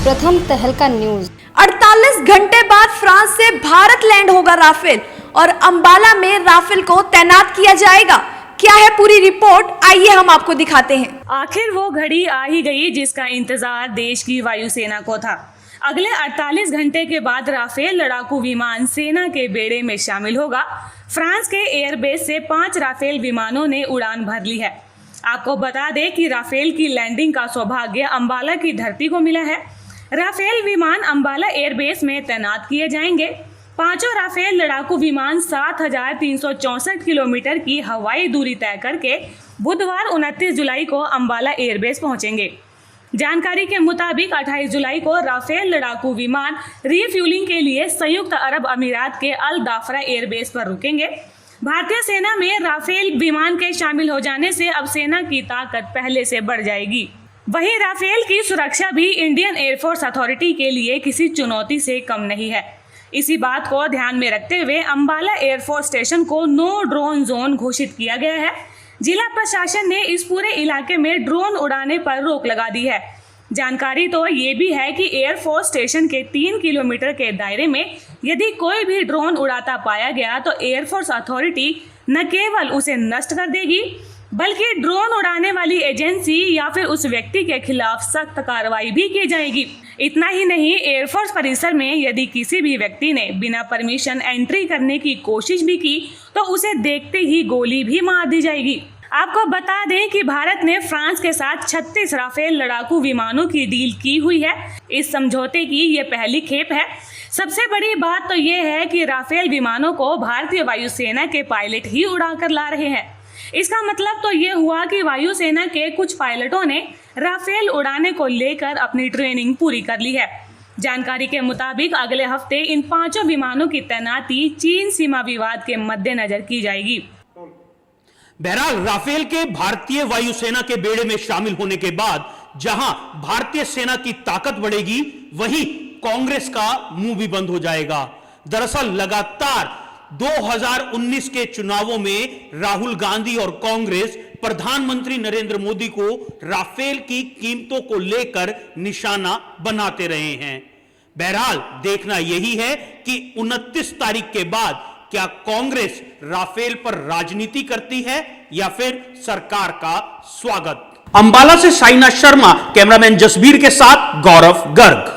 प्रथम तहलका न्यूज। 48 घंटे बाद फ्रांस से भारत लैंड होगा राफेल और अंबाला में राफेल को तैनात किया जाएगा। क्या है पूरी रिपोर्ट, आइए हम आपको दिखाते हैं। आखिर वो घड़ी आ ही गई जिसका इंतजार देश की वायुसेना को था। अगले 48 घंटे के बाद राफेल लड़ाकू विमान सेना के बेड़े में शामिल होगा। फ्रांस के एयरबेस से 5 राफेल विमानों ने उड़ान भर ली है। आपको बता दें कि राफेल की लैंडिंग का सौभाग्य अंबाला की धरती को मिला है। राफेल विमान अंबाला एयरबेस में तैनात किए जाएंगे। 5 राफेल लड़ाकू विमान 7,364 किलोमीटर की हवाई दूरी तय करके बुधवार 29 जुलाई को अंबाला एयरबेस पहुंचेंगे। जानकारी के मुताबिक 28 जुलाई को राफेल लड़ाकू विमान रिफ्यूलिंग के लिए संयुक्त अरब अमीरात के अल दाफरा एयरबेस पर रुकेंगे। भारतीय सेना में राफेल विमान के शामिल हो जाने से अब सेना की ताकत पहले से बढ़ जाएगी। वहीं राफेल की सुरक्षा भी इंडियन एयरफोर्स अथॉरिटी के लिए किसी चुनौती से कम नहीं है। इसी बात को ध्यान में रखते हुए अंबाला एयरफोर्स स्टेशन को नो ड्रोन जोन घोषित किया गया है। जिला प्रशासन ने इस पूरे इलाके में ड्रोन उड़ाने पर रोक लगा दी है। जानकारी तो ये भी है कि एयरफोर्स स्टेशन के 3 किलोमीटर के दायरे में यदि कोई भी ड्रोन उड़ाता पाया गया तो एयरफोर्स अथॉरिटी न केवल उसे नष्ट कर देगी बल्कि ड्रोन उड़ाने वाली एजेंसी या फिर उस व्यक्ति के खिलाफ सख्त कार्रवाई भी की जाएगी। इतना ही नहीं, एयरफोर्स परिसर में यदि किसी भी व्यक्ति ने बिना परमिशन एंट्री करने की कोशिश भी की तो उसे देखते ही गोली भी मार दी जाएगी। आपको बता दें कि भारत ने फ्रांस के साथ 36 राफेल लड़ाकू विमानों की डील की हुई है। इस समझौते की ये पहली खेप है। सबसे बड़ी बात तो ये है कि राफेल विमानों को भारतीय वायुसेना के पायलट ही उड़ाकर ला रहे हैं। इसका मतलब तो ये हुआ कि वायुसेना के कुछ पायलटों ने राफेल उड़ाने को लेकर अपनी ट्रेनिंग पूरी कर ली है। जानकारी के मुताबिक अगले हफ्ते इन 5 विमानों की तैनाती चीन सीमा विवाद के मद्देनजर की जाएगी। बहरहाल राफेल के भारतीय वायुसेना के बेड़े में शामिल होने के बाद जहां भारतीय सेना की ताकत बढ़ेगी, वहीं कांग्रेस का मुंह भी बंद हो जाएगा। दरअसल लगातार 2019 के चुनावों में राहुल गांधी और कांग्रेस प्रधानमंत्री नरेंद्र मोदी को राफेल की कीमतों को लेकर निशाना बनाते रहे हैं। बहरहाल देखना यही है कि 29 तारीख के बाद क्या कांग्रेस राफेल पर राजनीति करती है या फिर सरकार का स्वागत। अंबाला से साइना शर्मा, कैमरामैन जसबीर के साथ गौरव गर्ग।